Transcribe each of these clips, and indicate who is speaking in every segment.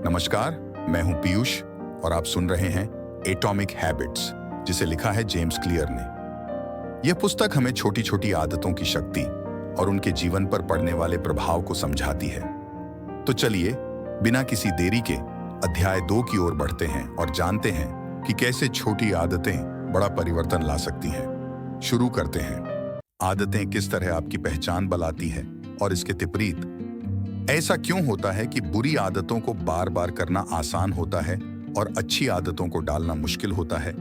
Speaker 1: नमस्कार, मैं हूं पीयूष और आप सुन रहे हैं एटॉमिक हैबिट्स, जिसे लिखा है जेम्स क्लियर ने। यह पुस्तक हमें छोटी छोटी आदतों की शक्ति और उनके जीवन पर पड़ने वाले प्रभाव को समझाती है। तो चलिए बिना किसी देरी के अध्याय 2 की ओर बढ़ते हैं और जानते हैं कि कैसे छोटी आदतें बड़ा परिवर्तन ला सकती हैं। शुरू करते हैं। आदतें किस तरह आपकी पहचान बनाती है और इसके विपरीत। ऐसा क्यों होता है कि बुरी आदतों को बार बार करना आसान होता है और अच्छी आदतों को डालना मुश्किल होता है?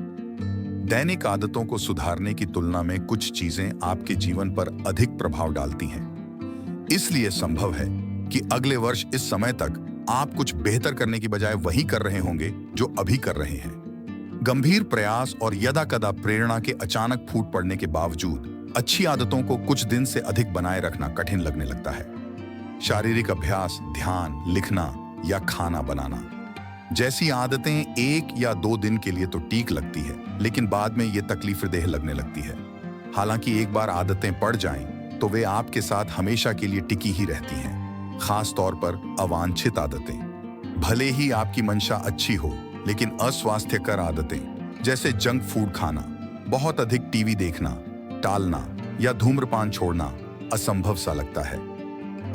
Speaker 1: दैनिक आदतों को सुधारने की तुलना में कुछ चीजें आपके जीवन पर अधिक प्रभाव डालती हैं। इसलिए संभव है कि अगले वर्ष इस समय तक आप कुछ बेहतर करने की बजाय वही कर रहे होंगे जो अभी कर रहे हैं। गंभीर प्रयास और यदाकदा प्रेरणा के अचानक फूट पड़ने के बावजूद अच्छी आदतों को कुछ दिन से अधिक बनाए रखना कठिन लगने लगता है। शारीरिक अभ्यास, ध्यान, लिखना या खाना बनाना जैसी आदतें 1 या 2 दिन के लिए तो ठीक लगती है, लेकिन बाद में ये तकलीफदेह लगने लगती है। हालांकि एक बार आदतें पड़ जाएं, तो वे आपके साथ हमेशा के लिए टिकी ही रहती हैं। खास तौर पर अवांछित आदतें। भले ही आपकी मंशा अच्छी हो, लेकिन अस्वास्थ्यकर आदतें जैसे जंक फूड खाना, बहुत अधिक टीवी देखना, टालना या धूम्रपान छोड़ना असंभव सा लगता है।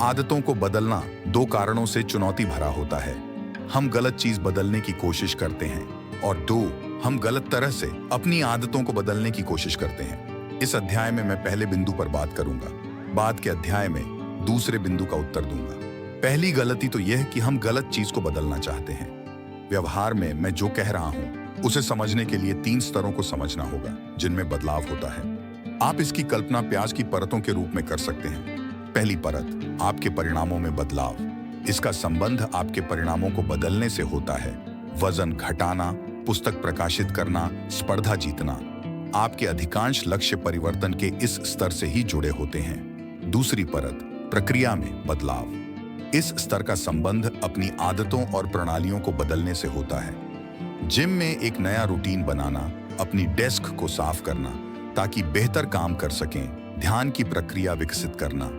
Speaker 1: आदतों को बदलना 2 कारणों से चुनौती भरा होता है। हम गलत चीज बदलने की कोशिश करते हैं और 2, हम गलत तरह से अपनी आदतों को बदलने की कोशिश करते हैं। इस अध्याय में मैं पहले बिंदु पर बात करूंगा, बाद के अध्याय में दूसरे बिंदु का उत्तर दूंगा। पहली गलती तो यह कि हम गलत चीज को बदलना चाहते हैं। व्यवहार में मैं जो कह रहा हूं उसे समझने के लिए 3 स्तरों को समझना होगा जिनमें बदलाव होता है। आप इसकी कल्पना प्याज की परतों के रूप में कर सकते हैं। पहली परत, आपके परिणामों में बदलाव। इसका संबंध आपके परिणामों को बदलने से होता है। वजन घटाना, पुस्तक प्रकाशित करना, स्पर्धा जीतना। आपके अधिकांश लक्ष्य परिवर्तन के इस स्तर से ही जुड़े होते हैं। दूसरी परत, प्रक्रिया में बदलाव। इस स्तर का संबंध अपनी आदतों और प्रणालियों को बदलने से होता है। जिम में एक नया रूटीन बनाना, अपनी डेस्क को साफ करना ताकि बेहतर काम कर सकें, ध्यान की प्रक्रिया विकसित करना।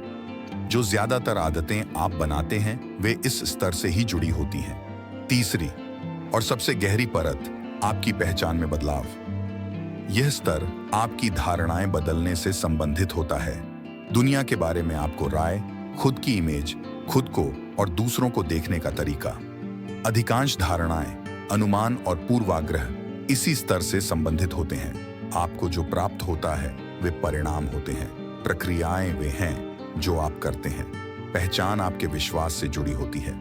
Speaker 1: जो ज्यादातर आदतें आप बनाते हैं वे इस स्तर से ही जुड़ी होती हैं। तीसरी और सबसे गहरी परत, आपकी पहचान में बदलाव। यह स्तर आपकी धारणाएं बदलने से संबंधित होता है। दुनिया के बारे में आपको राय, खुद की इमेज, खुद को और दूसरों को देखने का तरीका। अधिकांश धारणाएं, अनुमान और पूर्वाग्रह इसी स्तर से संबंधित होते हैं। आपको जो प्राप्त होता है वे परिणाम होते हैं। प्रक्रियाएं वे हैं जो आप करते हैं। पहचान आपके विश्वास से जुड़ी होती है।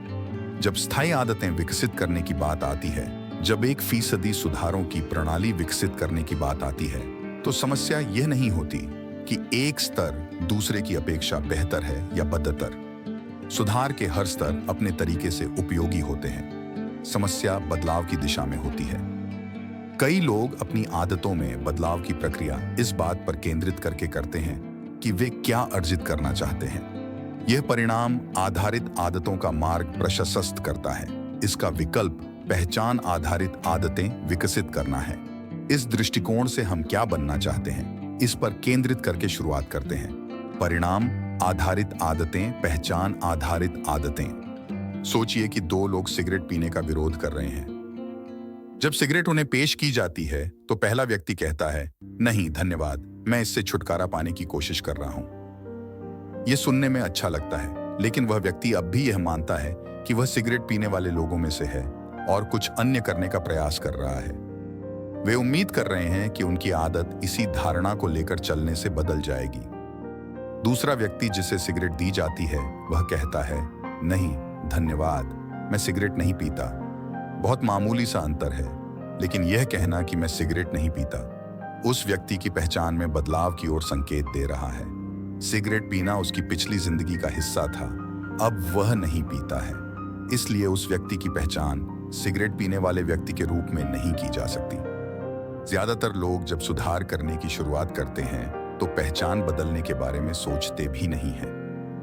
Speaker 1: जब स्थायी आदतें विकसित करने की बात आती है, जब 1% सुधारों की प्रणाली विकसित करने की बात आती है, तो समस्या यह नहीं होती कि एक स्तर दूसरे की अपेक्षा बेहतर है या बदतर। सुधार के हर स्तर अपने तरीके से उपयोगी होते हैं। समस्या बदलाव की दिशा में होती है। कई लोग अपनी आदतों में बदलाव की प्रक्रिया इस बात पर केंद्रित करके करते हैं कि वे क्या अर्जित करना चाहते हैं। यह परिणाम आधारित आदतों का मार्ग प्रशस्त करता है। इसका विकल्प पहचान आधारित आदतें विकसित करना है। इस दृष्टिकोण से हम क्या बनना चाहते हैं, इस पर केंद्रित करके शुरुआत करते हैं। परिणाम आधारित आदतें, पहचान आधारित आदतें। सोचिए कि 2 लोग सिगरेट पीने का विरोध कर रहे हैं। जब सिगरेट उन्हें पेश की जाती है तो पहला व्यक्ति कहता है, नहीं धन्यवाद, मैं इससे छुटकारा पाने की कोशिश कर रहा हूं। यह सुनने में अच्छा लगता है, लेकिन वह व्यक्ति अब भी यह मानता है कि वह सिगरेट पीने वाले लोगों में से है और कुछ अन्य करने का प्रयास कर रहा है। वे उम्मीद कर रहे हैं कि उनकी आदत इसी धारणा को लेकर चलने से बदल जाएगी। दूसरा व्यक्ति जिसे सिगरेट दी जाती है वह कहता है, नहीं धन्यवाद, मैं सिगरेट नहीं पीता। बहुत मामूली सा अंतर है, लेकिन यह कहना कि मैं सिगरेट नहीं पीता उस व्यक्ति की पहचान में बदलाव की ओर संकेत दे रहा है। सिगरेट पीना उसकी पिछली जिंदगी का हिस्सा था, अब वह नहीं पीता है। इसलिए उस व्यक्ति की पहचान सिगरेट पीने वाले व्यक्ति के रूप में नहीं की जा सकती। ज्यादातर लोग जब सुधार करने की शुरुआत करते हैं तो पहचान बदलने के बारे में सोचते भी नहीं हैं।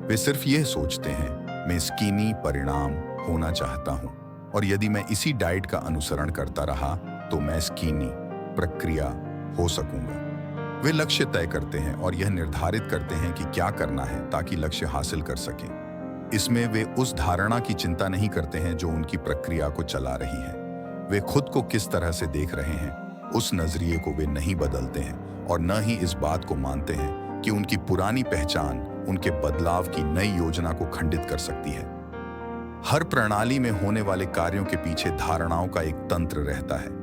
Speaker 1: वे सिर्फ यह सोचते हैं, मैं स्किनी परिणाम होना चाहता हूं और यदि मैं इसी डाइट का अनुसरण करता रहा तो मैं स्किनी प्रक्रिया हो सकूंगा। वे लक्ष्य तय करते हैं और यह निर्धारित करते हैं कि क्या करना है ताकि लक्ष्य हासिल कर सकें। इसमें वे उस धारणा की चिंता नहीं करते हैं जो उनकी प्रक्रिया को चला रही है। वे खुद को किस तरह से देख रहे हैं, उस नजरिए को वे नहीं बदलते हैं और न ही इस बात को मानते हैं कि उनकी पुरानी पहचान उनके बदलाव की नई योजना को खंडित कर सकती है। हर प्रणाली में होने वाले कार्यों के पीछे धारणाओं का एक तंत्र रहता है।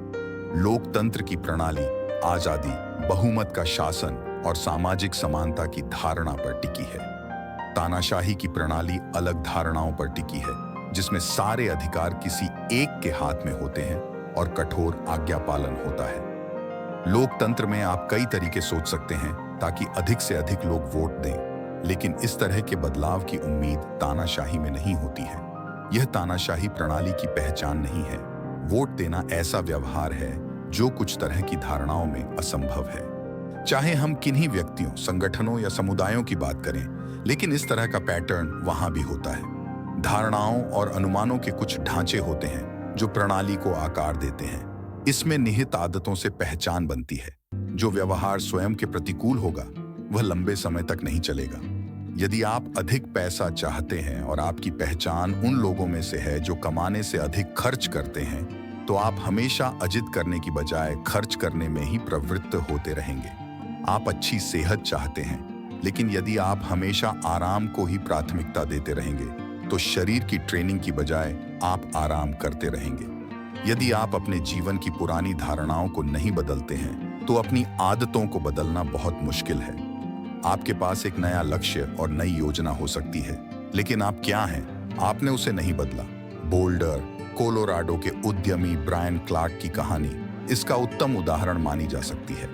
Speaker 1: लोकतंत्र की प्रणाली आजादी, बहुमत का शासन और सामाजिक समानता की धारणा पर टिकी है। तानाशाही की प्रणाली अलग धारणाओं पर टिकी है, जिसमें सारे अधिकार किसी एक के हाथ में होते हैं और कठोर आज्ञा पालन होता है। लोकतंत्र में आप कई तरीके सोच सकते हैं ताकि अधिक से अधिक लोग वोट दें, लेकिन इस तरह के बदलाव की उम्मीद तानाशाही में नहीं होती है। यह तानाशाही प्रणाली की पहचान नहीं है। वोट देना ऐसा व्यवहार है जो कुछ तरह की धारणाओं में असंभव है। चाहे हम किन्हीं व्यक्तियों, संगठनों या समुदायों की बात करें, लेकिन इस तरह का पैटर्न वहां भी होता है। धारणाओं और अनुमानों के कुछ ढांचे होते हैं जो प्रणाली को आकार देते हैं। इसमें निहित आदतों से पहचान बनती है। जो व्यवहार स्वयं के प्रतिकूल होगा वह लंबे समय तक नहीं चलेगा। यदि आप अधिक पैसा चाहते हैं और आपकी पहचान उन लोगों में से है जो कमाने से अधिक खर्च करते हैं, तो आप हमेशा अर्जित करने की बजाय खर्च करने में ही प्रवृत्त होते रहेंगे। आप अच्छी सेहत चाहते हैं, लेकिन यदि आप हमेशा आराम को ही प्राथमिकता देते रहेंगे, तो शरीर की ट्रेनिंग की बजाय आप आराम करते रहेंगे। यदि आप अपने जीवन की पुरानी धारणाओं को नहीं बदलते हैं, तो अपनी आदतों को बदलना बहुत मुश्किल है। आपके पास एक नया लक्ष्य और नई योजना हो सकती है, लेकिन आप क्या हैं, आपने उसे नहीं बदला। बोल्डर, कोलोराडो के उद्यमी ब्रायन क्लार्क की कहानी इसका उत्तम उदाहरण मानी जा सकती है।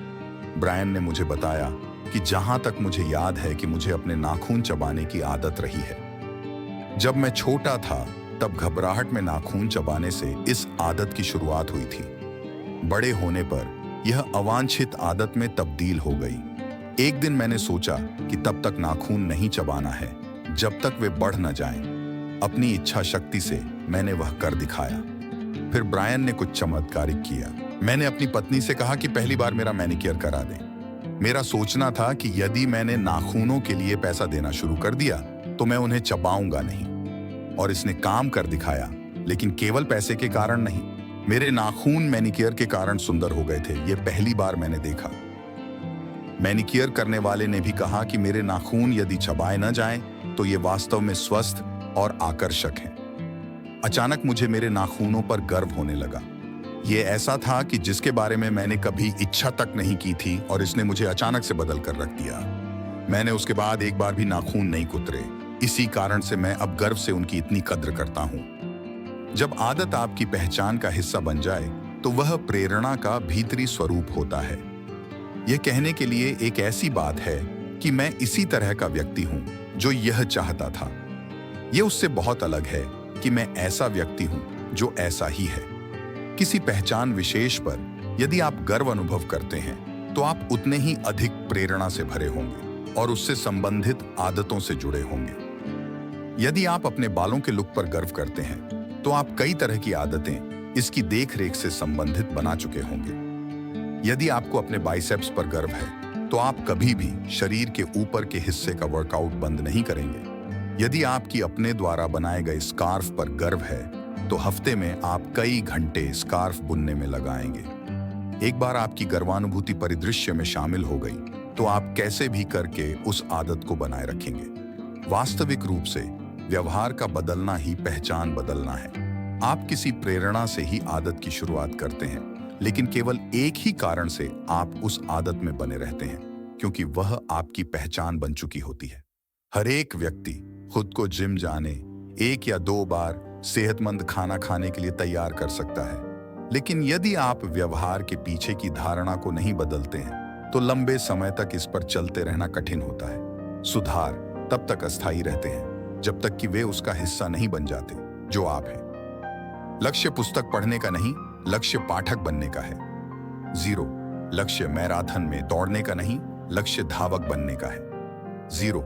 Speaker 1: ब्रायन ने मुझे बताया कि जहां तक मुझे याद है कि मुझे अपने नाखून चबाने की आदत रही है। जब मैं छोटा था, तब घबराहट में नाखून चबाने से इस आदत की शुरुआत हुई थी। बड़े होने पर यह अवांछित आदत में तब्दील हो गई। एक दिन मैंने सोचा कि तब तक नाखून नहीं चबाना है जब तक वे बढ़ न जाएं। अपनी इच्छा शक्ति से मैंने वह कर दिखाया। फिर ब्रायन ने कुछ चमत्कारिक किया। मैंने अपनी पत्नी से कहा कि पहली बार मेरा मैनिक्योर करा दें। मेरा सोचना था कि यदि मैंने नाखूनों के लिए पैसा देना शुरू कर दिया तो मैं उन्हें चबाऊंगा नहीं। और इसने काम कर दिखाया, लेकिन केवल पैसे के कारण नहीं। मेरे नाखून मैनिक्योर के कारण सुंदर हो गए थे। यह पहली बार मैंने देखा। मैनिक्योर करने वाले ने भी कहा कि मेरे नाखून यदि चबाए न जाएं, तो ये वास्तव में स्वस्थ और आकर्षक हैं। अचानक मुझे मेरे नाखूनों पर गर्व होने लगा। ये ऐसा था कि जिसके बारे में मैंने कभी इच्छा तक नहीं की थी और इसने मुझे अचानक से बदल कर रख दिया। मैंने उसके बाद एक बार भी नाखून नहीं कुतरे। इसी कारण से मैं अब गर्व से उनकी इतनी कद्र करता हूं। जब आदत आपकी पहचान का हिस्सा बन जाए, तो वह प्रेरणा का भीतरी स्वरूप होता है। यह कहने के लिए एक ऐसी बात है कि मैं इसी तरह का व्यक्ति हूं जो यह चाहता था। यह उससे बहुत अलग है कि मैं ऐसा व्यक्ति हूं जो ऐसा ही है। किसी पहचान विशेष पर यदि आप गर्व अनुभव करते हैं, तो आप उतने ही अधिक प्रेरणा से भरे होंगे और उससे संबंधित आदतों से जुड़े होंगे। यदि आप अपने बालों के लुक पर गर्व करते हैं, तो आप कई तरह की आदतें इसकी देखरेख से संबंधित बना चुके होंगे। यदि आपको अपने बाइसेप्स पर गर्व है, तो आप कभी भी शरीर के ऊपर के हिस्से का वर्कआउट बंद नहीं करेंगे। यदि आपकी अपने द्वारा बनाए गए स्कार्फ पर गर्व है, तो हफ्ते में आप कई घंटे स्कार्फ बुनने में लगाएंगे। एक बार आपकी गर्वानुभूति परिदृश्य में शामिल हो गई, तो आप कैसे भी करके उस आदत को बनाए रखेंगे। वास्तविक रूप से व्यवहार का बदलना ही पहचान बदलना है। आप किसी प्रेरणा से ही आदत की शुरुआत करते हैं, लेकिन केवल एक ही कारण से आप उस आदत में बने रहते हैं, क्योंकि वह आपकी पहचान बन चुकी होती है। हर एक व्यक्ति खुद को जिम जाने, 1 या 2 बार सेहतमंद खाना खाने के लिए तैयार कर सकता है, लेकिन यदि आप व्यवहार के पीछे की धारणा को नहीं बदलते हैं, तो लंबे समय तक इस पर चलते रहना कठिन होता है। सुधार तब तक अस्थायी रहते हैं जब तक कि वे उसका हिस्सा नहीं बन जाते जो आप हैं। लक्ष्य पुस्तक पढ़ने का नहीं, लक्ष्य पाठक बनने का है। 0 लक्ष्य मैराथन में दौड़ने का नहीं, लक्ष्य धावक बनने का है। 0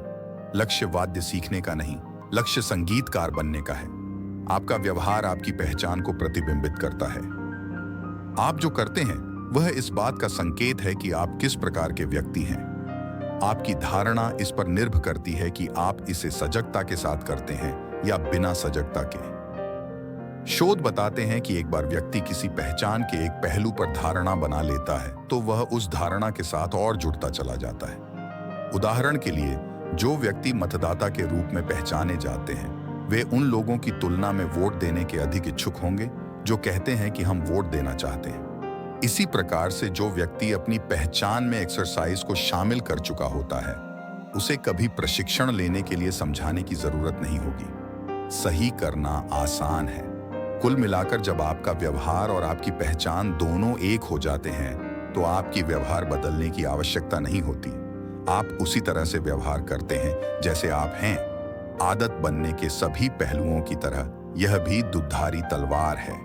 Speaker 1: लक्ष्य वाद्य सीखने का नहीं, लक्ष्य संगीतकार बनने का है। आपका व्यवहार आपकी पहचान को प्रतिबिंबित करता है। आप जो करते हैं वह इस बात का संकेत है कि आप किस प्रकार के व्यक्ति हैं। आपकी धारणा इस पर निर्भर करती है कि आप इसे सजगता के साथ करते हैं या बिना सजगता के। शोध बताते हैं कि एक बार व्यक्ति किसी पहचान के एक पहलू पर धारणा बना लेता है तो वह उस धारणा के साथ और जुड़ता चला जाता है। उदाहरण के लिए, जो व्यक्ति मतदाता के रूप में पहचाने जाते हैं वे उन लोगों की तुलना में वोट देने के अधिक इच्छुक होंगे जो कहते हैं कि हम वोट देना चाहते हैं। इसी प्रकार से जो व्यक्ति अपनी पहचान में एक्सरसाइज को शामिल कर चुका होता है उसे कभी प्रशिक्षण लेने के लिए समझाने की जरूरत नहीं होगी। सही करना आसान है। कुल मिलाकर जब आपका व्यवहार और आपकी पहचान दोनों एक हो जाते हैं तो आपकी व्यवहार बदलने की आवश्यकता नहीं होती। आप उसी तरह से व्यवहार करते हैं जैसे आप हैं। आदत बनने के सभी पहलुओं की तरह यह भी दुधारी तलवार है।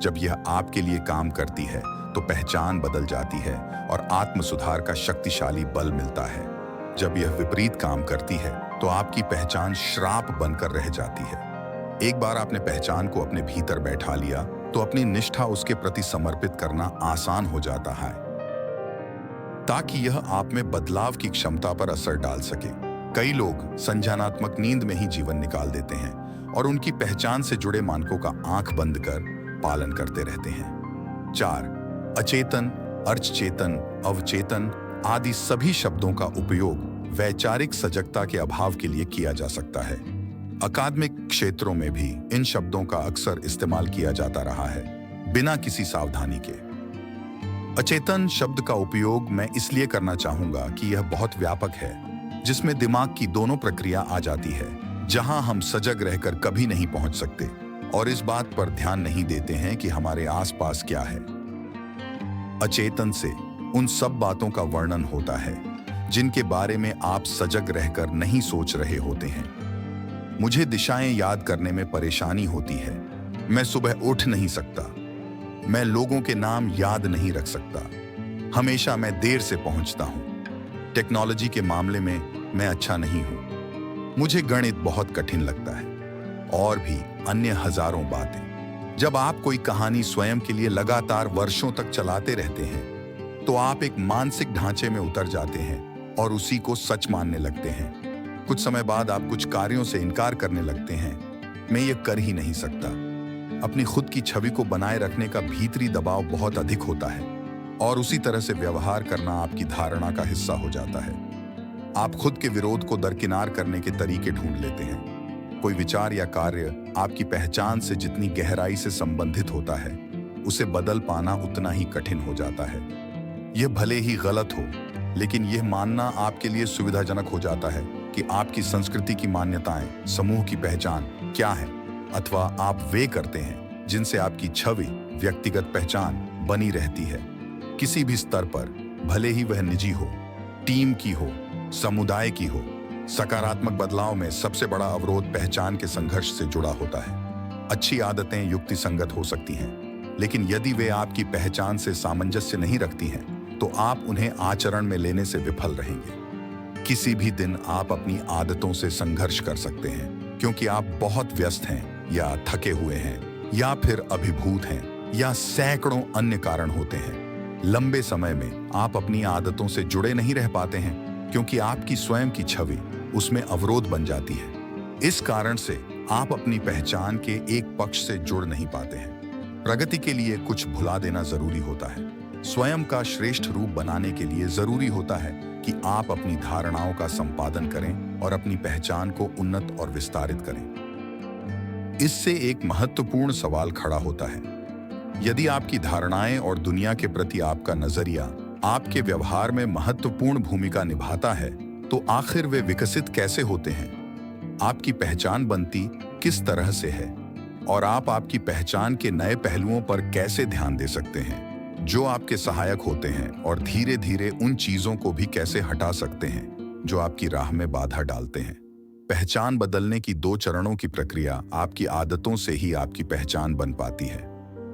Speaker 1: जब यह आपके लिए काम करती है तो पहचान बदल जाती है और आत्म सुधार का शक्तिशाली बल मिलता है। जब यह विपरीत काम करती है तो आपकी पहचान श्राप बनकर रह जाती है। एक बार आपने पहचान को अपने भीतर बैठा लिया तो अपनी निष्ठा उसके प्रति समर्पित करना आसान हो जाता है ताकि यह आप में बदलाव की क्षमता पर असर डाल सके। कई लोग संज्ञानात्मक नींद में ही जीवन निकाल देते हैं और उनकी पहचान से जुड़े मानकों का आंख बंद कर पालन करते रहते हैं। 4. अचेतन, अर्धचेतन, अवचेतन आदि सभी शब्दों का उपयोग वैचारिक सजगता के अभाव के लिए किया जा सकता है। अकादमिक क्षेत्रों में भी इन शब्दों का अक्सर इस्तेमाल किया जाता रहा है बिना किसी सावधानी के। अचेतन शब्द का उपयोग मैं इसलिए करना चाहूंगा कि यह बहुत व्यापक है, जिसमें दिमाग की दोनों प्रक्रिया आ जाती है जहां हम सजग रहकर कभी नहीं पहुंच सकते और इस बात पर ध्यान नहीं देते हैं कि हमारे आसपास क्या है। अचेतन से उन सब बातों का वर्णन होता है जिनके बारे में आप सजग रहकर नहीं सोच रहे होते हैं। मुझे दिशाएं याद करने में परेशानी होती है। मैं सुबह उठ नहीं सकता। मैं लोगों के नाम याद नहीं रख सकता। हमेशा मैं देर से पहुंचता हूं। टेक्नोलॉजी के मामले में मैं अच्छा नहीं हूं। मुझे गणित बहुत कठिन लगता है और भी अन्य हजारों बातें। जब आप कोई कहानी स्वयं के लिए लगातार वर्षों तक चलाते रहते हैं तो आप एक मानसिक ढांचे में उतर जाते हैं और उसी को सच मानने लगते हैं। कुछ समय बाद आप कुछ कार्यों से इनकार करने लगते हैं। मैं ये कर ही नहीं सकता। अपनी खुद की छवि को बनाए रखने का भीतरी दबाव बहुत अधिक होता है और उसी तरह से व्यवहार करना आपकी धारणा का हिस्सा हो जाता है। आप खुद के विरोध को दरकिनार करने के तरीके ढूंढ लेते हैं। कोई विचार या कार्य आपकी पहचान से जितनी गहराई से संबंधित होता है उसे बदल पाना उतना ही कठिन हो जाता है। यह भले ही गलत हो, लेकिन यह मानना आपके लिए सुविधाजनक हो जाता है कि आपकी संस्कृति की मान्यताएं, समूह की पहचान क्या है, अथवा आप वे करते हैं जिनसे आपकी छवि, व्यक्तिगत पहचान बनी रहती है। किसी भी स्तर पर, भले ही वह निजी हो, टीम की हो, समुदाय की हो, सकारात्मक बदलाव में सबसे बड़ा अवरोध पहचान के संघर्ष से जुड़ा होता है। अच्छी आदतें युक्ति संगत हो सकती हैं, लेकिन यदि वे आपकी पहचान से सामंजस्य नहीं रखती हैं तो आप उन्हें आचरण में लेने से विफल रहेंगे। किसी भी दिन आप अपनी आदतों से संघर्ष कर सकते हैं क्योंकि आप बहुत व्यस्त हैं या थके हुए हैं या फिर अभिभूत हैं या सैकड़ों अन्य कारण होते हैं। लंबे समय में आप अपनी आदतों से जुड़े नहीं रह पाते हैं क्योंकि आपकी स्वयं की छवि उसमें अवरोध बन जाती है। इस कारण से आप अपनी पहचान के एक पक्ष से जुड़ नहीं पाते हैं। प्रगति के लिए कुछ भुला देना जरूरी होता है। स्वयं का श्रेष्ठ रूप बनाने के लिए जरूरी होता है कि आप अपनी धारणाओं का संपादन करें और अपनी पहचान को उन्नत और विस्तारित करें। इससे एक महत्वपूर्ण सवाल खड़ा होता है। यदि आपकी धारणाएं और दुनिया के प्रति आपका नजरिया आपके व्यवहार में महत्वपूर्ण भूमिका निभाता है तो आखिर वे विकसित कैसे होते हैं? आपकी पहचान बनती किस तरह से है और आप आपकी पहचान के नए पहलुओं पर कैसे ध्यान दे सकते हैं जो आपके सहायक होते हैं और धीरे धीरे उन चीजों को भी कैसे हटा सकते हैं जो आपकी राह में बाधा डालते हैं। पहचान बदलने की 2 चरणों की प्रक्रिया आपकी आदतों से ही आपकी पहचान बन पाती है।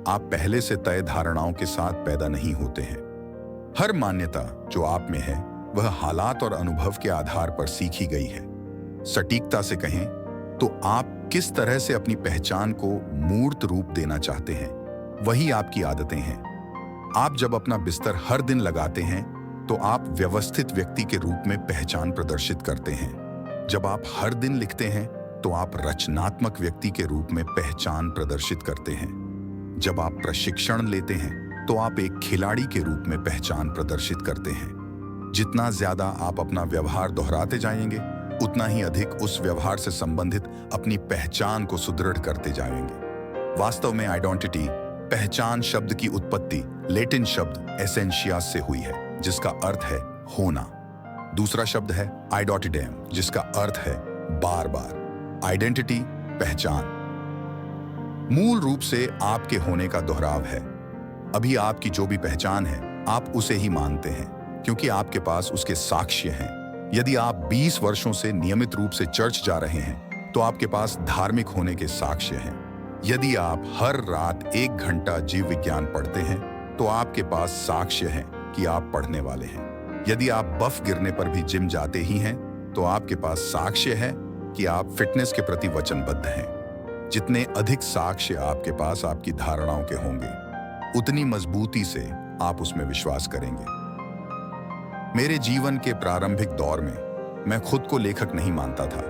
Speaker 1: आप पहले से तय धारणाओं के साथ पैदा नहीं होते हैं। हर मान्यता जो आप में है वह हालात और अनुभव के आधार पर सीखी गई है। सटीकता से कहें तो आप किस तरह से अपनी पहचान को मूर्त रूप देना चाहते हैं वही आपकी आदतें हैं। आप जब अपना बिस्तर हर दिन लगाते हैं तो आप व्यवस्थित व्यक्ति के रूप में पहचान प्रदर्शित करते हैं। जब आप हर दिन लिखते हैं तो आप रचनात्मक व्यक्ति के रूप में पहचान प्रदर्शित करते हैं। जब आप प्रशिक्षण लेते हैं तो आप एक खिलाड़ी के रूप में पहचान प्रदर्शित करते हैं। जितना ज्यादा आप अपना व्यवहार दोहराते जाएंगे, उतना ही अधिक उस व्यवहार से संबंधित अपनी पहचान को सुदृढ़ करते जाएंगे। वास्तव में आइडेंटिटी, पहचान शब्द की उत्पत्ति लैटिन शब्द एसेंशियास से हुई है, जिसका अर्थ है होना। दूसरा शब्द है आइडोटिडेम, जिसका अर्थ है बार बार। आइडेंटिटी, पहचान, मूल रूप से आपके होने का दोहराव है। अभी आपकी जो भी पहचान है, आप उसे ही मानते हैं क्योंकि आपके पास उसके साक्ष्य हैं। यदि आप 20 वर्षों से नियमित रूप से चर्च जा रहे हैं तो आपके पास धार्मिक होने के साक्ष्य हैं। यदि आप हर रात 1 घंटा जीव विज्ञान पढ़ते हैं तो आपके पास साक्ष्य है कि आप पढ़ने वाले हैं। यदि आप बफ गिरने पर भी जिम जाते ही हैं तो आपके पास साक्ष्य है कि आप फिटनेस के प्रति वचनबद्ध हैं। जितने अधिक साक्ष्य आपके पास आपकी धारणाओं के होंगे, उतनी मजबूती से आप उसमें विश्वास करेंगे। मेरे जीवन के प्रारंभिक दौर में मैं खुद को लेखक नहीं मानता था।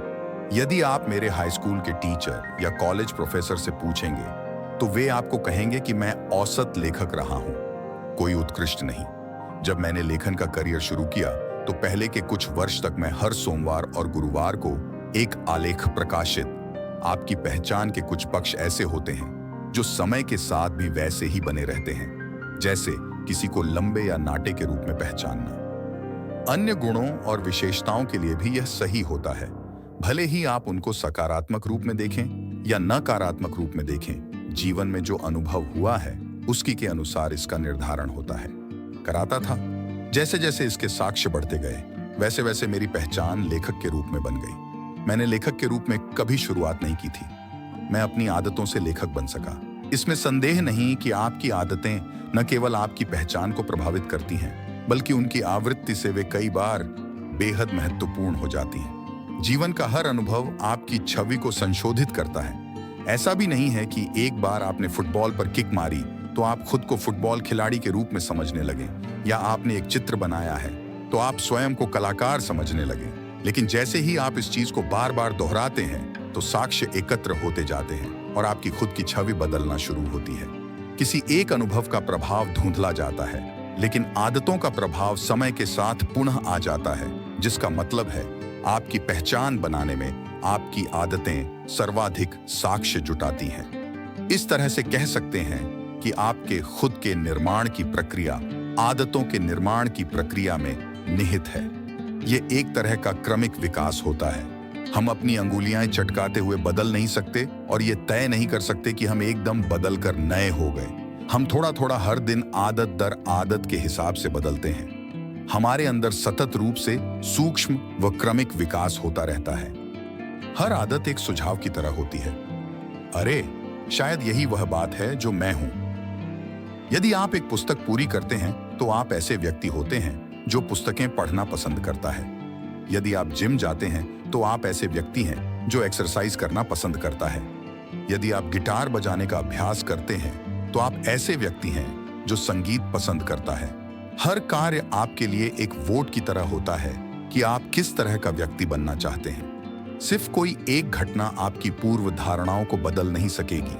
Speaker 1: यदि आप मेरे हाई स्कूल के टीचर या कॉलेज प्रोफेसर से पूछेंगे तो वे आपको कहेंगे कि मैं औसत लेखक रहा हूं, कोई उत्कृष्ट नहीं। जब मैंने लेखन का करियर शुरू किया तो पहले के कुछ वर्ष तक मैं हर सोमवार और गुरुवार को एक आलेख प्रकाशित। आपकी पहचान के कुछ पक्ष ऐसे होते हैं जो समय के साथ भी वैसे ही बने रहते हैं, जैसे किसी को लंबे या नाटे के रूप में पहचानना। अन्य गुणों और विशेषताओं के लिए भी यह सही होता है, भले ही आप उनको सकारात्मक रूप में देखें या नकारात्मक रूप में देखें। जीवन में जो अनुभव हुआ है उसकी के अनुसार इसका निर्धारण होता है। कराता था, जैसे जैसे इसके साक्ष्य बढ़ते गए वैसे वैसे मेरी पहचान लेखक के रूप में बन गई। मैंने लेखक के रूप में कभी शुरुआत नहीं की थी, मैं अपनी आदतों से लेखक बन सका। इसमें संदेह नहीं कि आपकी आदतें न केवल आपकी पहचान को प्रभावित करती हैं, बल्कि उनकी आवृत्ति से वे कई बार बेहद महत्वपूर्ण हो जाती हैं। जीवन का हर अनुभव आपकी छवि को संशोधित करता है। ऐसा भी नहीं है कि एक बार आपने फुटबॉल पर किक मारी तो आप खुद को फुटबॉल खिलाड़ी के रूप में समझने लगे, या आपने एक चित्र बनाया है तो आप स्वयं को कलाकार समझने लगे। लेकिन जैसे ही आप इस चीज को बार बार दोहराते हैं तो साक्ष्य एकत्र होते जाते हैं और आपकी खुद की छवि बदलना शुरू होती है। किसी एक अनुभव का प्रभाव धुंधला जाता है, लेकिन आदतों का प्रभाव समय के साथ पुनः आ जाता है, जिसका मतलब है आपकी पहचान बनाने में आपकी आदतें सर्वाधिक साक्ष्य जुटाती हैं। इस तरह से कह सकते हैं कि आपके खुद के निर्माण की प्रक्रिया आदतों के निर्माण की प्रक्रिया में निहित है। ये एक तरह का क्रमिक विकास होता है। हम अपनी अंगुलियां चटकाते हुए बदल नहीं सकते और ये तय नहीं कर सकते कि हम एकदम बदल कर नए हो गए। हम थोड़ा थोड़ा हर दिन आदत दर आदत के हिसाब से बदलते हैं। हमारे अंदर सतत रूप से सूक्ष्म व क्रमिक विकास होता रहता है। हर आदत एक सुझाव की तरह होती है। अरे, शायद यही वह बात है जो मैं हूं। यदि आप एक पुस्तक पूरी करते हैं तो आप ऐसे व्यक्ति होते हैं जो पुस्तकें पढ़ना पसंद करता है। यदि आप जिम जाते हैं तो आप ऐसे व्यक्ति हैं जो एक्सरसाइज करना पसंद करता है। यदि आप गिटार बजाने का अभ्यास करते हैं तो आप ऐसे व्यक्ति हैं जो संगीत पसंद करता है। हर कार्य आपके लिए एक वोट की तरह होता है कि आप किस तरह का व्यक्ति बनना चाहते हैं। सिर्फ कोई एक घटना आपकी पूर्व धारणाओं को बदल नहीं सकेगी,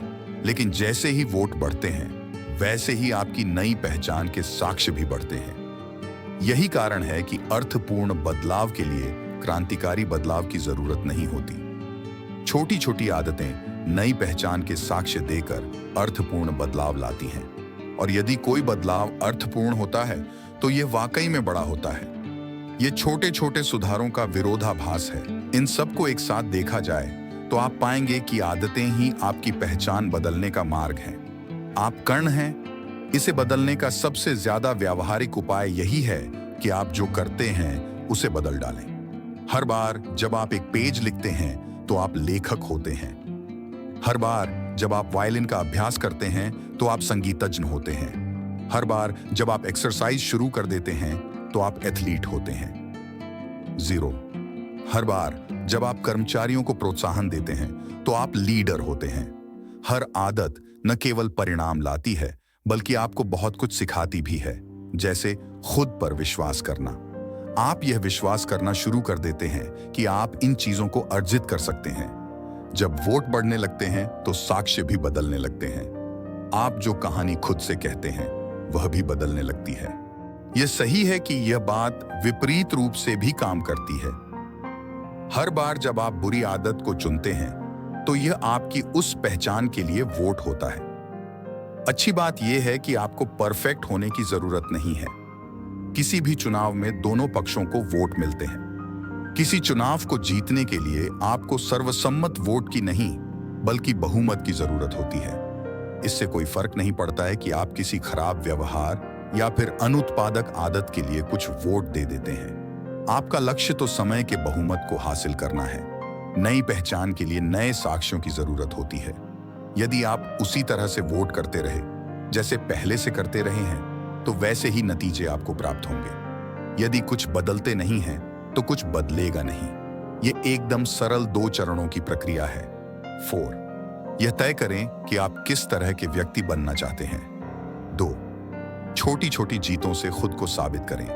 Speaker 1: लेकिन जैसे ही वोट बढ़ते हैं वैसे ही आपकी नई पहचान के साक्ष्य भी बढ़ते हैं। यही कारण है कि अर्थपूर्ण बदलाव के लिए क्रांतिकारी बदलाव की जरूरत नहीं होती। छोटी छोटी आदतें नई पहचान के साक्ष्य देकर अर्थपूर्ण बदलाव लाती हैं। और यदि कोई बदलाव अर्थपूर्ण होता है तो यह वाकई में बड़ा होता है। ये छोटे छोटे सुधारों का विरोधाभास है। इन सबको एक साथ देखा जाए तो आप पाएंगे कि आदतें ही आपकी पहचान बदलने का मार्ग है। आप कर्ण हैं। इसे बदलने का सबसे ज्यादा व्यावहारिक उपाय यही है कि आप जो करते हैं उसे बदल डालें। हर बार जब आप एक पेज लिखते हैं तो आप लेखक होते हैं। हर बार जब आप वायलिन का अभ्यास करते हैं तो आप संगीतज्ञ होते हैं। हर बार जब आप एक्सरसाइज शुरू कर देते हैं तो आप एथलीट होते हैं। 0। हर बार जब आप कर्मचारियों को प्रोत्साहन देते हैं तो आप लीडर होते हैं। हर आदत न केवल परिणाम लाती है बल्कि आपको बहुत कुछ सिखाती भी है। जैसे खुद पर विश्वास करना। आप यह विश्वास करना शुरू कर देते हैं कि आप इन चीजों को अर्जित कर सकते हैं। जब वोट बढ़ने लगते हैं तो साक्ष्य भी बदलने लगते हैं। आप जो कहानी खुद से कहते हैं वह भी बदलने लगती है। यह सही है कि यह बात विपरीत रूप से भी काम करती है। हर बार जब आप बुरी आदत को चुनते हैं तो यह आपकी उस पहचान के लिए वोट होता है। अच्छी बात यह है कि आपको परफेक्ट होने की जरूरत नहीं है। किसी भी चुनाव में दोनों पक्षों को वोट मिलते हैं। किसी चुनाव को जीतने के लिए आपको सर्वसम्मत वोट की नहीं बल्कि बहुमत की जरूरत होती है। इससे कोई फर्क नहीं पड़ता है कि आप किसी खराब व्यवहार या फिर अनुत्पादक आदत के लिए कुछ वोट दे देते हैं। आपका लक्ष्य तो समय के बहुमत को हासिल करना है। नई पहचान के लिए नए साक्ष्यों की जरूरत होती है। यदि आप उसी तरह से वोट करते रहे जैसे पहले से करते रहे हैं तो वैसे ही नतीजे आपको प्राप्त होंगे। यदि कुछ बदलते नहीं हैं तो कुछ बदलेगा नहीं। यह एकदम सरल 2 चरणों की प्रक्रिया है। 4, यह तय करें कि आप किस तरह के व्यक्ति बनना चाहते हैं। 2, छोटी छोटी जीतों से खुद को साबित करें।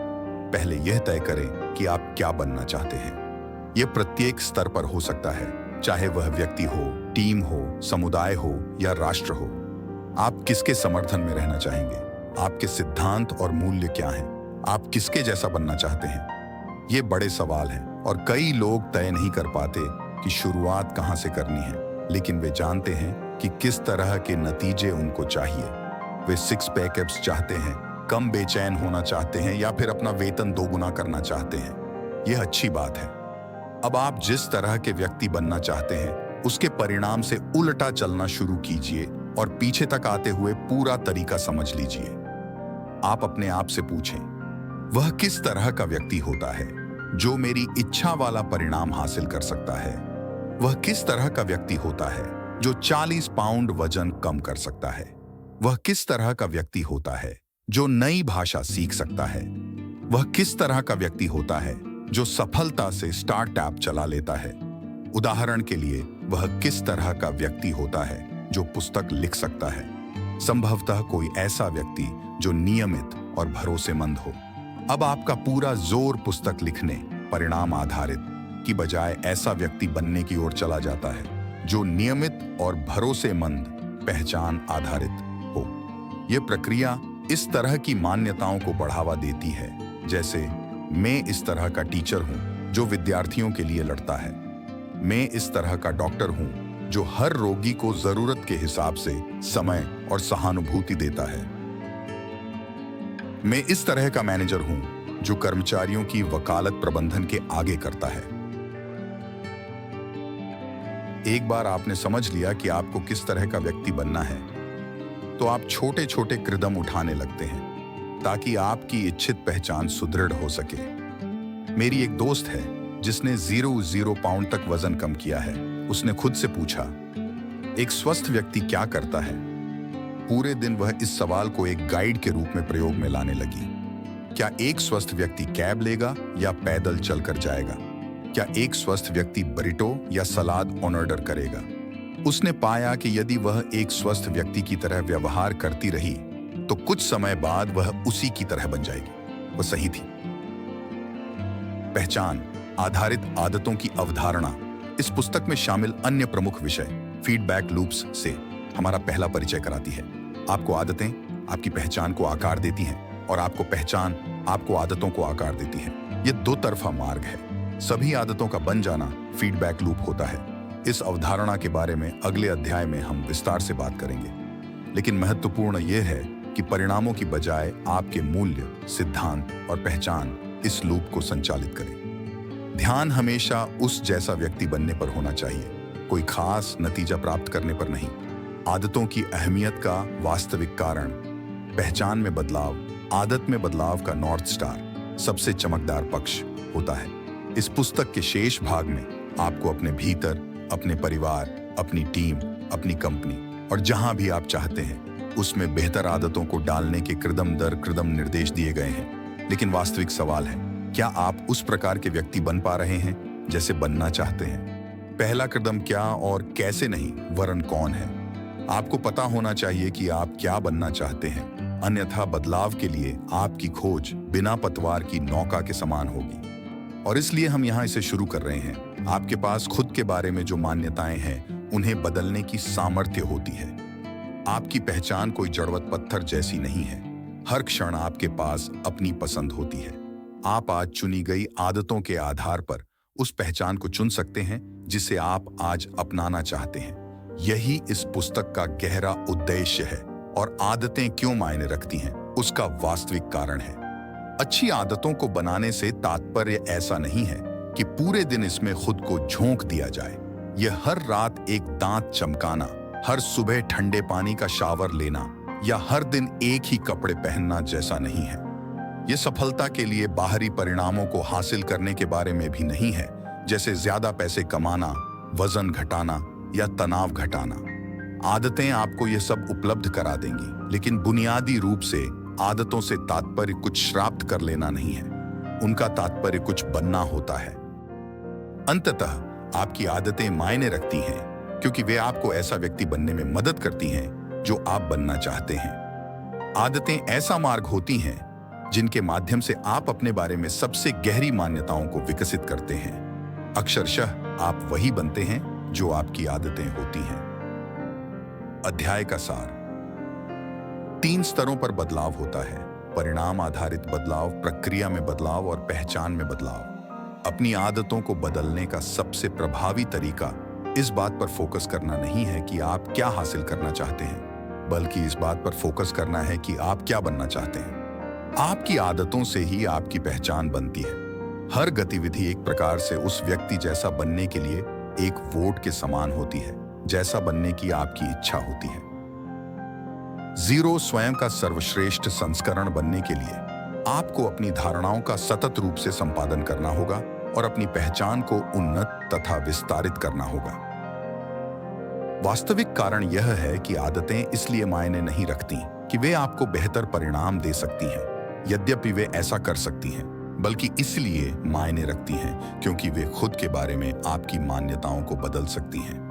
Speaker 1: पहले यह तय करें कि आप क्या बनना चाहते हैं। यह प्रत्येक स्तर पर हो सकता है, चाहे वह व्यक्ति हो, टीम हो, समुदाय हो या राष्ट्र हो। आप किसके समर्थन में रहना चाहेंगे? आपके सिद्धांत और मूल्य क्या हैं? आप किसके जैसा बनना चाहते हैं? ये बड़े सवाल हैं और कई लोग तय नहीं कर पाते कि शुरुआत कहां से करनी है, लेकिन वे जानते हैं कि किस तरह के नतीजे उनको चाहिए। वे 6 पैक एब्स चाहते हैं, कम बेचैन होना चाहते हैं या फिर अपना वेतन 2 गुना करना चाहते हैं। यह अच्छी बात है। अब आप जिस तरह के व्यक्ति बनना चाहते हैं उसके परिणाम से उल्टा चलना शुरू कीजिए और पीछे तक आते हुए पूरा तरीका समझ लीजिए। आप अपने आप से पूछें, वह किस तरह का व्यक्ति होता है जो मेरी इच्छा वाला परिणाम हासिल कर सकता है? वह किस तरह का व्यक्ति होता है जो 40 पाउंड वजन कम कर सकता है? वह किस तरह का व्यक्ति होता है जो नई भाषा सीख सकता है? वह किस तरह का व्यक्ति होता है जो सफलता से स्टार्टअप चला लेता है? उदाहरण के लिए, वह किस तरह का व्यक्ति होता है जो पुस्तक लिख सकता है? संभवतः कोई ऐसा व्यक्ति जो नियमित और भरोसेमंद हो। अब आपका पूरा जोर पुस्तक लिखने, परिणाम आधारित की बजाय ऐसा व्यक्ति बनने की ओर चला जाता है जो नियमित और भरोसेमंद, पहचान आधारित हो। यह प्रक्रिया इस तरह की मान्यताओं को बढ़ावा देती है, जैसे मैं इस तरह का टीचर हूं जो विद्यार्थियों के लिए लड़ता है। मैं इस तरह का डॉक्टर हूं जो हर रोगी को जरूरत के हिसाब से समय और सहानुभूति देता है। मैं इस तरह का मैनेजर हूं जो कर्मचारियों की वकालत प्रबंधन के आगे करता है। एक बार आपने समझ लिया कि आपको किस तरह का व्यक्ति बनना है, तो आप छोटे छोटे कदम उठाने लगते हैं ताकि आपकी इच्छित पहचान सुदृढ़ हो सके। मेरी एक दोस्त है जिसने 0 पाउंड तक वजन कम किया है। उसने खुद से पूछा, एक स्वस्थ व्यक्ति क्या करता है? पूरे दिन वह इस सवाल को एक गाइड के रूप में प्रयोग में लाने लगी। क्या एक स्वस्थ व्यक्ति कैब लेगा या पैदल चलकर जाएगा? क्या एक स्वस्थ व्यक्ति बरिटो या सलाद ऑर्डर करेगा? उसने पाया कि यदि वह एक स्वस्थ व्यक्ति की तरह व्यवहार करती रही तो कुछ समय बाद वह उसी की तरह बन जाएगी। वह सही थी। पहचान आधारित आदतों की अवधारणा इस पुस्तक में शामिल अन्य प्रमुख विषय फीडबैक लूप्स से हमारा पहला परिचय कराती है। आपको आदतें आपकी पहचान को आकार देती हैं और आपको पहचान आपको आदतों को आकार देती है। यह 2 तरफा मार्ग है। सभी आदतों का बन जाना फीडबैक लूप होता है। इस अवधारणा के बारे में अगले अध्याय में हम विस्तार से बात करेंगे, लेकिन महत्वपूर्ण यह है कि परिणामों की बजाय आपके मूल्य, सिद्धांत और पहचान इस लूप को संचालित करें। ध्यान हमेशा उस जैसा व्यक्ति बनने पर होना चाहिए, कोई खास नतीजा प्राप्त करने पर नहीं। आदतों की अहमियत का वास्तविक कारण, पहचान में बदलाव, आदत में बदलाव का नॉर्थ स्टार सबसे चमकदार पक्ष होता है। इस पुस्तक के शेष भाग में आपको अपने भीतर, अपने परिवार, अपनी टीम, अपनी कंपनी और जहां भी आप चाहते हैं उसमें बेहतर आदतों को डालने के कदम दर कदम निर्देश दिए गए हैं। लेकिन वास्तविक सवाल है, क्या आप उस प्रकार के व्यक्ति बन पा रहे हैं जैसे बनना चाहते हैं? पहला कदम क्या और कैसे नहीं, वरन कौन है। आपको पता होना चाहिए कि आप क्या बनना चाहते हैं अन्यथा बदलाव के लिए आपकी खोज बिना पतवार की नौका के समान होगी। और इसलिए हम यहाँ इसे शुरू कर रहे हैं। आपके पास खुद के बारे में जो मान्यताएं हैं, उन्हें बदलने की सामर्थ्य होती है। आपकी पहचान कोई जड़वत पत्थर जैसी नहीं है। हर क्षण आपके पास अपनी पसंद होती है। आप आज चुनी गई आदतों के आधार पर उस पहचान को चुन सकते हैं जिसे आप आज अपनाना चाहते हैं। यही इस पुस्तक का गहरा उद्देश्य है। और आदतें क्यों मायने रखती हैं, उसका वास्तविक कारण है। अच्छी आदतों को बनाने से तात्पर्य ऐसा नहीं है कि पूरे दिन इसमें खुद को झोंक दिया जाए। यह हर रात एक दांत चमकाना, हर सुबह ठंडे पानी का शावर लेना या हर दिन एक ही कपड़े पहनना जैसा नहीं है। यह सफलता के लिए बाहरी परिणामों को हासिल करने के बारे में भी नहीं है, जैसे ज्यादा पैसे कमाना, वजन घटाना या तनाव घटाना। आदतें आपको यह सब उपलब्ध करा देंगी, लेकिन बुनियादी रूप से आदतों से तात्पर्य कुछ श्राप्त कर लेना नहीं है। उनका तात्पर्य कुछ बनना होता है। अंततः आपकी आदतें मायने रखती हैं क्योंकि वे आपको ऐसा व्यक्ति बनने में मदद करती हैं जो आप बनना चाहते हैं। आदतें ऐसा मार्ग होती हैं जिनके माध्यम से आप अपने बारे में सबसे गहरी मान्यताओं को विकसित करते हैं। अक्षरशः आप वही बनते हैं जो आपकी आदतें होती हैं। अध्याय का सार। 3 स्तरों पर बदलाव होता है: परिणाम आधारित बदलाव, प्रक्रिया में बदलाव और पहचान में बदलाव। अपनी आदतों को बदलने का सबसे प्रभावी तरीका इस बात पर फोकस करना नहीं है कि आप क्या हासिल करना चाहते हैं, बल्कि इस बात पर फोकस करना है कि आप क्या बनना चाहते हैं। आपकी आदतों से ही आपकी पहचान बनती है। हर गतिविधि एक प्रकार से उस व्यक्ति जैसा बनने के लिए एक वोट के समान होती है, जैसा बनने की आपकी इच्छा होती है। जीरो स्वयं का सर्वश्रेष्ठ संस्करण बनने के लिए आपको अपनी धारणाओं का सतत रूप से संपादन करना होगा और अपनी पहचान को उन्नत तथा विस्तारित करना होगा। वास्तविक कारण यह है कि आदतें इसलिए मायने नहीं रखती कि वे आपको बेहतर परिणाम दे सकती हैं, यद्यपि वे ऐसा कर सकती हैं, बल्कि इसलिए मायने रखती हैं क्योंकि वे खुद के बारे में आपकी मान्यताओं को बदल सकती हैं।